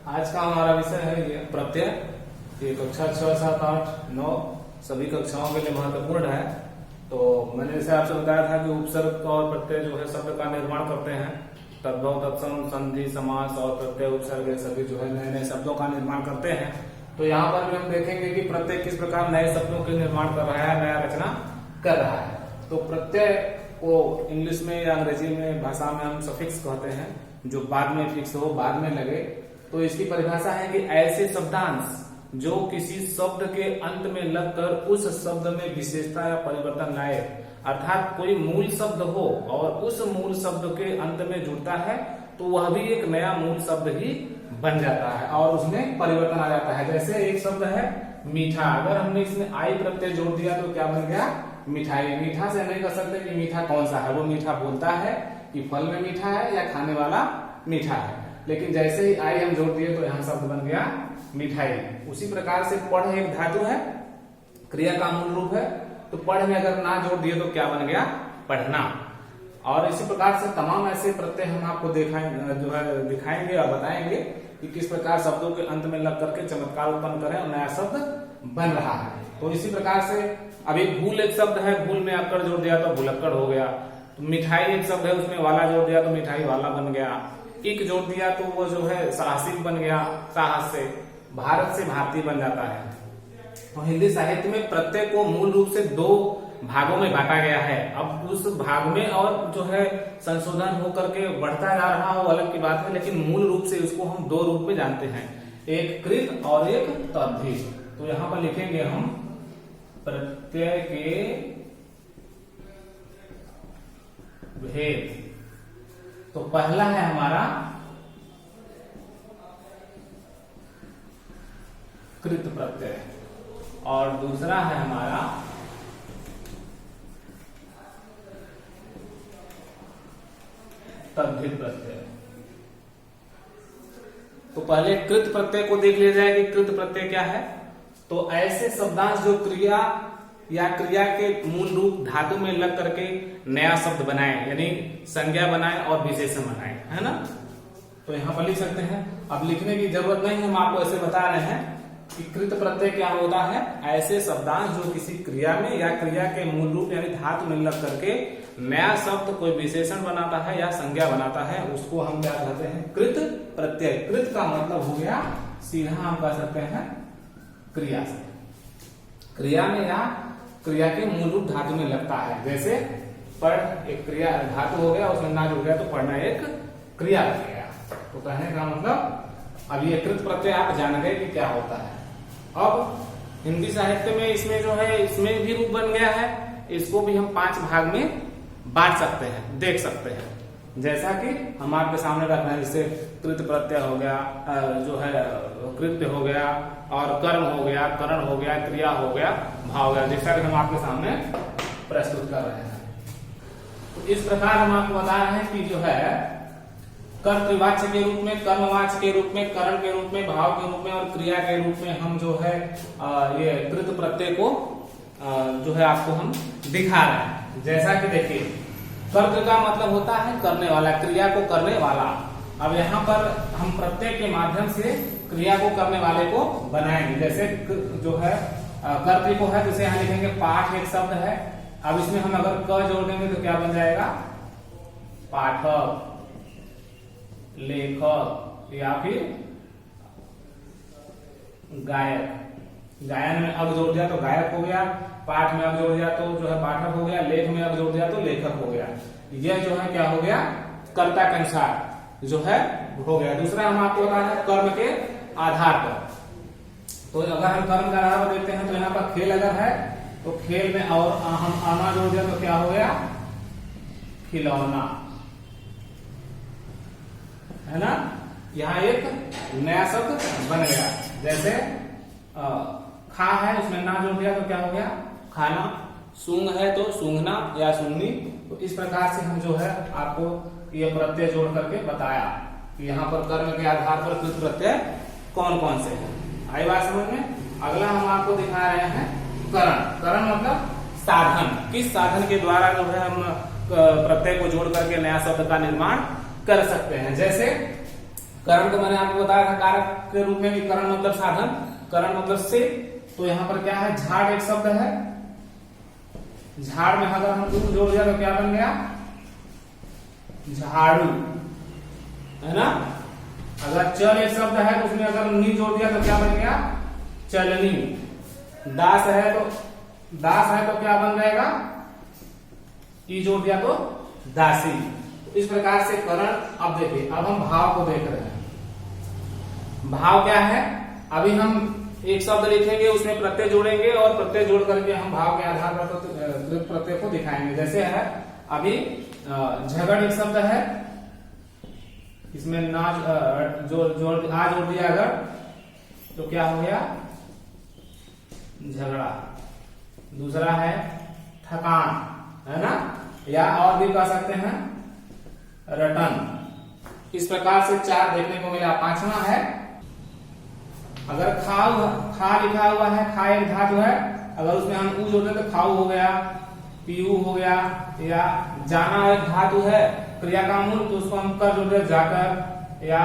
आज का हमारा विषय है ये प्रत्यय। ये कक्षा 6, 7, 8, 9 सभी कक्षाओं के लिए महत्वपूर्ण है। तो मैंने जैसे आपसे बताया था कि उपसर्ग और प्रत्यय जो है शब्द का निर्माण करते हैं। तद्भव, तत्सम, संधि, समास और प्रत्यय, उपसर्ग सभी जो है नए नए शब्दों का निर्माण करते हैं। तो यहाँ पर भी हम देखेंगे कि प्रत्यय किस प्रकार नए शब्दों के निर्माण कर रहा है, नया रचना कर रहा है। तो प्रत्यय को इंग्लिश में या अंग्रेजी में भाषा में हम सफिक्स कहते हैं, जो बाद में फिक्स हो, बाद में लगे। तो इसकी परिभाषा है कि ऐसे शब्दांश जो किसी शब्द के अंत में लगकर उस शब्द में विशेषता या परिवर्तन लाए, अर्थात कोई मूल शब्द हो और उस मूल शब्द के अंत में जुड़ता है तो वह भी एक नया मूल शब्द ही बन जाता है और उसमें परिवर्तन आ जाता है। जैसे एक शब्द है मीठा, अगर हमने इसमें आई प्रत्यय जोड़ दिया तो क्या बन गया? मिठाई। मीठा से नहीं कह सकते कि मीठा कौन सा है, वो मीठा बोलता है कि फल में मीठा है या खाने वाला मीठा है। लेकिन जैसे ही आई हम जोड़ दिए तो यहाँ शब्द बन गया मिठाई। उसी प्रकार से पढ़ एक धातु है, क्रिया का मूल रूप है, तो पढ़ में अगर ना जोड़ दिए तो क्या बन गया? पढ़ना। और इसी प्रकार से तमाम ऐसे प्रत्यय हम आपको दिखाएंगे और बताएंगे कि किस प्रकार शब्दों के अंत में लग करके चमत्कार उत्पन्न करें और नया शब्द बन रहा है। तो इसी प्रकार से अभी भूल एक शब्द है, भूल में अक्कड़ जोड़ दिया तो भूलक्कड़ हो गया। तो मिठाई एक शब्द है, उसमें वाला जोड़ दिया तो मिठाई वाला बन गया। इक जोड़ दिया तो वो जो है साहसिक बन गया, साहस से। भारत से भारतीय बन जाता है। तो हिंदी साहित्य में प्रत्यय को मूल रूप से दो भागों में बांटा गया है। अब उस भाग में और जो है संशोधन होकर के बढ़ता जा रहा हो अलग की बात है, लेकिन मूल रूप से इसको हम दो रूप में जानते हैं, एक कृत और एक तद्धित। तो यहाँ पर लिखेंगे हम प्रत्यय के भेद। तो पहला है हमारा कृत प्रत्यय और दूसरा है हमारा तद्धित प्रत्यय। तो पहले कृत प्रत्यय को देख लिया जाए कि कृत प्रत्यय क्या है। तो ऐसे शब्दांश जो क्रिया या क्रिया के मूल रूप धातु में लग करके नया शब्द बनाए, यानी संज्ञा बनाए और विशेषण बनाए, है ना। तो यहाँ पर लिख सकते हैं। अब लिखने की जरूरत नहीं, हम आपको ऐसे बता रहे हैं कि कृत प्रत्यय क्या होता है। ऐसे शब्दांश जो किसी क्रिया में या क्रिया के मूल रूप यानी धातु में लग करके नया शब्द कोई विशेषण बनाता है या संज्ञा बनाता है, उसको हम क्या कहते हैं? कृत प्रत्यय। कृत का मतलब हो गया सीधा हम कह सकते हैं क्रिया से, क्रिया में या क्रिया के मूल रूप धातु में लगता है। जैसे पढ़ एक क्रिया धातु हो गया, उसमें ना जुड़ गया तो पढ़ना एक क्रिया बन गया। तो कहने का मतलब अब ये कृत प्रत्यय आप जान गए कि क्या होता है। अब हिंदी साहित्य में इसमें जो है इसमें भी रूप बन गया है। इसको भी हम 5 भाग में बांट सकते हैं, देख सकते हैं। जैसा कि हम आपके सामने रख रहे हैं, जैसे कृत प्रत्यय हो गया, जो है कृत्य हो गया, और कर्म हो गया, करण हो गया, क्रिया हो गया, भाव हो गया, जैसा कि हम आपके सामने प्रस्तुत कर रहे हैं। तो इस प्रकार हम आपको बता रहे हैं कि जो है कर्तृवाच्य के रूप में, कर्मवाच्य के रूप में, करण के रूप में, भाव के रूप में और क्रिया के रूप में हम जो है ये कृत प्रत्यय को जो है आपको हम दिखा रहे हैं। जैसा कि देखिए, कर्त का मतलब होता है करने वाला, क्रिया को करने वाला। अब यहाँ पर हम प्रत्यय के माध्यम से क्रिया को करने वाले को बनाएंगे। जैसे जो है कर्तृ को है, जैसे यहाँ लिखेंगे पाठ एक शब्द है। अब इसमें हम अगर क जोड़ देंगे तो क्या बन जाएगा? पाठक, लेखक या फिर गायक। गायन में अग जोड़ दिया तो गायक हो गया, पाठ में अग जोड़ दिया तो जो है पाठक हो गया, लेख में अग जोड़ दिया तो लेखक हो गया। यह जो है क्या हो गया? कर्ता के अनुसार जो है हो गया। दूसरा हम आपको बता रहे हैं कर्म के आधार पर। तो अगर हम कर्म का आधार देखते हैं तो यहाँ पर खेल अगर है तो खेल में और हम आना जोड़ दिया तो क्या हो गया? खिलौना, है ना। यहाँ एक नया शब्द बन गया। जैसे खा है, उसमें ना जोड़ दिया तो क्या हो गया? खाना। सूंघ है तो सूंघना या सूंघनी। तो इस प्रकार से हम जो है आपको ये प्रत्यय जोड़ करके बताया कि यहाँ पर कर्म के आधार पर कृत प्रत्यय कौन कौन से हैं। आई बात समझ में। अगला हम आपको दिखा रहे हैं करण। करण मतलब साधन, किस साधन के द्वारा जो है हम प्रत्यय को जोड़ करके नया शब्द का निर्माण कर सकते हैं। जैसे करण को मैंने आपको बताया था कारक के रूप में भी, करण मतलब साधन, करण मतलब से। तो यहाँ पर क्या है, झाड़ एक शब्द है, झाड़ में अगर हम ऊ जोड़ दिया तो क्या बन गया, झाड़ू, है ना। अगर चल एक शब्द है तो उसमें अगर नी जोड़ दिया तो क्या बन गया, चलनी। दास है तो क्या बन जाएगा, ई जोड़ दिया तो दासी। तो इस प्रकार से करण। अब देखिए, अब हम भाव को देख रहे हैं। भाव क्या है, अभी हम एक शब्द लिखेंगे, उसमें प्रत्यय जोड़ेंगे और प्रत्यय जोड़ करके हम भाव के आधार पर प्रत्यय को दिखाएंगे। जैसे है अभी झगड़ एक शब्द है, इसमें ना जोड़ दिया अगर तो क्या हो गया, झगड़ा। दूसरा है थकान, है ना, या और भी कह सकते हैं रटन। इस प्रकार से 4 देखने को मिला। 5वां है, अगर खा लिखा हुआ है, खा एक धातु है, अगर उसमें हम ऊ जोड़ते तो खाऊ हो गया, पीयू हो गया, या जाना एक धातु है क्रिया का मूल, तो उसको हम कर जोड़ते जाकर या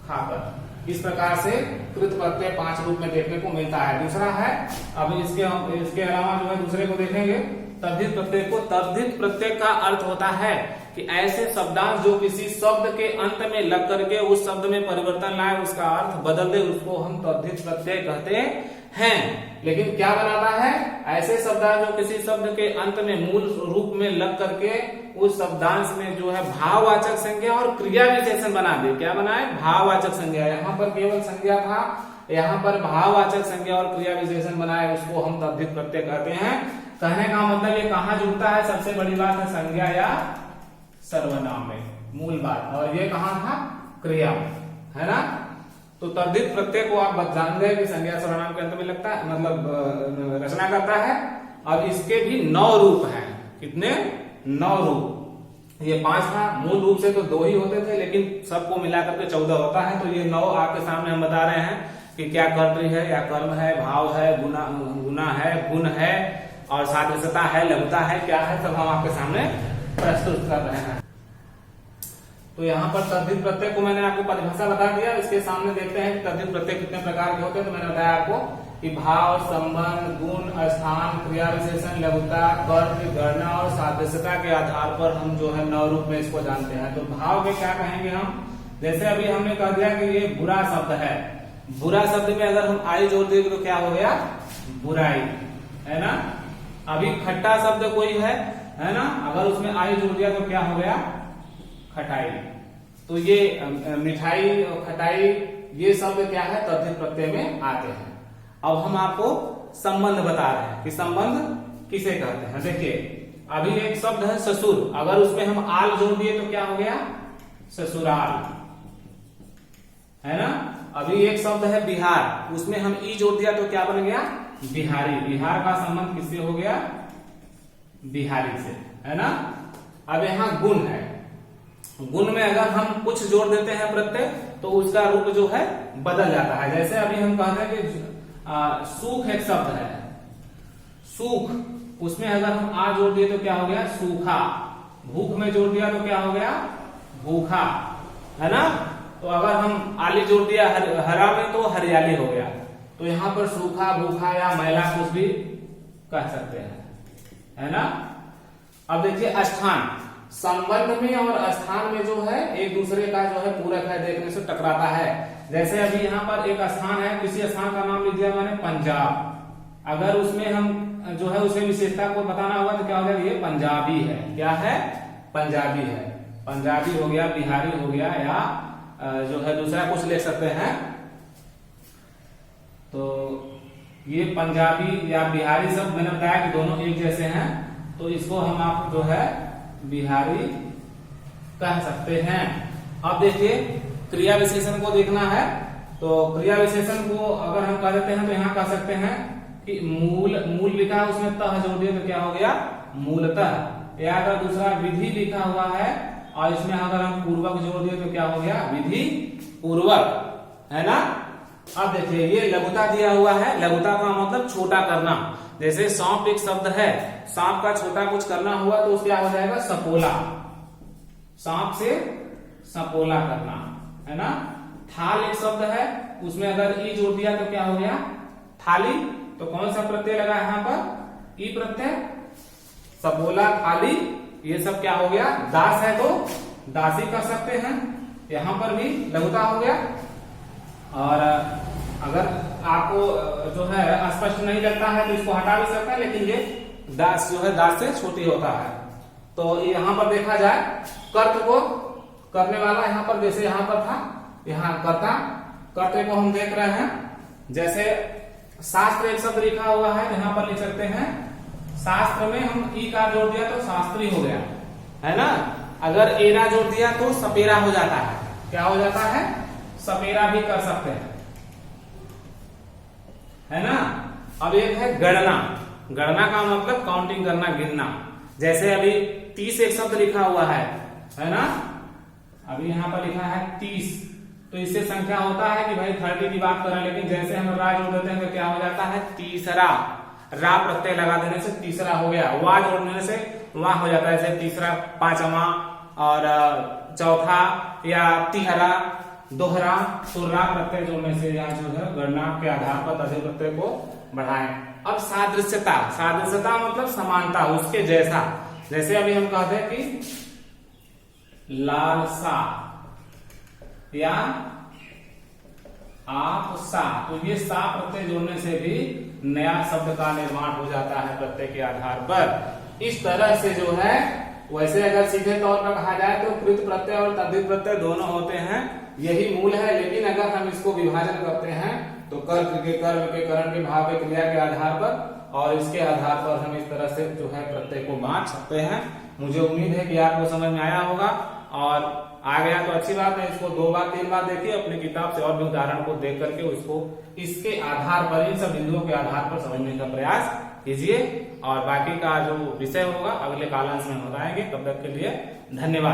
खाकर। इस प्रकार से कृत प्रत्यय 5 रूप में देखने को मिलता है। दूसरा है, अभी इसके अलावा जो है दूसरे को देखेंगे, तद्धित प्रत्यय को। तद्धित प्रत्यय का अर्थ होता है कि ऐसे शब्दांश जो किसी शब्द के अंत में लग करके उस शब्द में परिवर्तन लाए, उसका अर्थ बदल दे, उसको हम तद्धित प्रत्यय कहते हैं। लेकिन क्या बनाता है, ऐसे शब्दांश जो किसी शब्द के अंत में मूल रूप में लग करके उस शब्दांश में जो है भाववाचक संज्ञा और क्रिया विशेषण बना दे। क्या बनाए, भाववाचक संज्ञा। यहाँ पर केवल संज्ञा था, यहाँ पर भाववाचक संज्ञा और क्रिया विशेषण बनाए, उसको हम तद्धित प्रत्यय कहते हैं। कहने का मतलब ये कहाँ जुड़ता है, सबसे बड़ी बात है संज्ञा या सर्वनाम में, मूल बात। और ये कहाँ था, क्रिया, है ना। तो तद्धित प्रत्यय को आप जान गए कि संज्ञा सर्वनाम के अंत में लगता है, मतलब रचना करता है। अब इसके भी 9 रूप हैं। कितने, 9 रूप। ये 5 था, मूल रूप से तो 2 ही होते थे, लेकिन सबको मिलाकर के 14 होता है। तो ये 9 आपके सामने हम बता रहे हैं कि क्या कर्तृ है या कर्म है, भाव है, गुना है, गुण है, और सादृश्यता है, लघुता है, क्या है, सब हम आपके सामने प्रस्तुत कर रहे हैं। तो यहाँ पर तद्धित प्रत्यय को मैंने आपको परिभाषा बता दिया। इसके सामने देखते हैं कि तद्धित प्रत्यय कितने प्रकार के होते हैं। तो मैंने बताया आपको कि भाव, संबंध, गुण, स्थान, क्रिया विशेषण, लघुता, कर्म, गणना और सादृश्यता के आधार पर हम जो है 9 रूप में इसको जानते हैं। तो भाव के क्या कहेंगे हम, जैसे अभी हमने कह दिया कि ये बुरा शब्द है, बुरा शब्द में अगर हम आई जोड़ देंगे तो क्या हो गया, बुराई, है ना। अभी खट्टा शब्द कोई है ना, अगर उसमें आई जोड़ दिया तो क्या हो गया, खटाई। तो ये मिठाई और खटाई, ये शब्द क्या है, तद्धित प्रत्यय में आते हैं। अब हम आपको संबंध बता रहे हैं कि संबंध किसे कहते हैं। देखिए, अभी एक शब्द है ससुर, अगर उसमें हम आल जोड़ दिए तो क्या हो गया, ससुराल, है ना। अभी एक शब्द है बिहार, उसमें हम ई जोड़ दिया तो क्या बन गया, बिहारी। बिहार का संबंध किससे हो गया, बिहारी से, है ना। अब यहाँ गुण है, गुण में अगर हम कुछ जोड़ देते हैं प्रत्यय तो उसका रूप जो है बदल जाता है। जैसे अभी हम कहते हैं कि सूख एक शब्द है, सूख, उसमें अगर हम आ जोड़ दिए तो क्या हो गया, सूखा। भूख में जोड़ दिया तो क्या हो गया, भूखा, है ना। तो अगर हम आली जोड़ दिया हरा में तो हरियाली हो गया। तो यहाँ पर सूखा, भूखा या मैला कुछ भी कह सकते हैं, है ना। अब देखिए स्थान, संबंध में और स्थान में जो है एक दूसरे का जो है पूरक है, देखने से टकराता है। जैसे अभी यहाँ पर एक स्थान है, किसी स्थान का नाम लिख दिया मैंने पंजाब, अगर उसमें हम जो है उसे विशेषता को बताना होगा तो क्या हो जाएगा, ये पंजाबी है। क्या है, पंजाबी है। पंजाबी हो गया, बिहारी हो गया, या जो है दूसरा कुछ ले सकते हैं। तो ये पंजाबी या बिहारी शब्द मैंने बताया कि दोनों एक जैसे हैं, तो इसको हम आप जो है बिहारी कह सकते हैं। अब देखिए क्रिया विशेषण को देखना है, तो क्रिया विशेषण को अगर हम कह देते हैं तो यहाँ कह सकते हैं कि मूल लिखा है, उसमें तह जोड़ दिए तो क्या हो गया, मूलतः। या अगर दूसरा विधि लिखा हुआ है और इसमें अगर हम पूर्वक जोड़ दिए तो क्या हो गया, विधि पूर्वक, है ना। अब देखिए ये लघुता दिया हुआ है, लघुता का मतलब छोटा करना। जैसे सांप एक शब्द है, सांप का छोटा कुछ करना हुआ तो क्या हो जाएगा, सपोला। सांप से सपोला करना, है ना। थाल एक शब्द है, उसमें अगर ई जोड़ दिया तो क्या हो गया थाली। तो कौन सा प्रत्यय लगा यहाँ पर ई प्रत्यय। सबोला थाली ये सब क्या हो गया दास है तो दासी कर सकते हैं। यहां पर भी लघुता हो गया। और अगर आपको जो है स्पष्ट नहीं लगता है तो इसको हटा भी सकता है, लेकिन ये दास जो है दास से छोटी होता है। तो यहां पर देखा जाए कर्त को करने वाला यहाँ पर जैसे यहाँ पर था, यहाँ कर्ता कर्ते को हम देख रहे हैं। जैसे शास्त्र एक शब्द लिखा हुआ है, यहाँ पर लिख सकते हैं शास्त्र में हम ई का जोड़ दिया तो शास्त्री हो गया, है ना। अगर एरा जोड़ दिया तो सपेरा हो जाता है। क्या हो जाता है सपेरा भी कर सकते हैं, है ना। अब एक है गणना। गणना का मतलब काउंटिंग करना, गिनना। जैसे अभी 30 एक शब्द लिखा हुआ है ना। अभी यहाँ पर लिखा है 30, तो इससे संख्या होता है कि भाई 30 की बात कर रहे हैं, लेकिन जैसे हम रा जोड़ देते हैं तो क्या हो जाता है तीसरा। रा प्रत्यय लगा देने से तीसरा हो गया, वा जोड़ने से वहां हो जाता है। जैसे तीसरा, पांचवा और चौथा या तिहरा, दोहरा। तो रा प्रत्यय जोड़ने से यहाँ जो है गणना के आधार पर तर्जनी प्रत्यय को बढ़ाएं। अब सादृश्यता। सादृश्यता मतलब समानता, उसके जैसा। जैसे अभी हम कहते हैं कि लालसा या आपसा, तो ये सा प्रत्यय जोड़ने से भी नया शब्द का निर्माण हो जाता है प्रत्यय के आधार पर। इस तरह से जो है, वैसे अगर सीधे तौर पर कहा जाए तो कृत प्रत्यय और तद्धित प्रत्यय दोनों होते हैं, यही मूल है। लेकिन अगर हम इसको विभाजन करते हैं तो कर्म के करण के भाव के क्रिया के आधार पर, और इसके आधार पर हम इस तरह से जो है प्रत्यय को बांट सकते हैं। मुझे उम्मीद है कि आपको समझ में आया होगा, और आ गया तो अच्छी बात है। इसको 2 बार 3 बार देखिए अपनी किताब से, और भी उदाहरण को देख करके उसको इसके आधार पर, इन सब बिंदुओं के आधार पर समझने का प्रयास कीजिए। और बाकी का जो विषय होगा अगले कालांश में बताएंगे। तब तक के लिए धन्यवाद।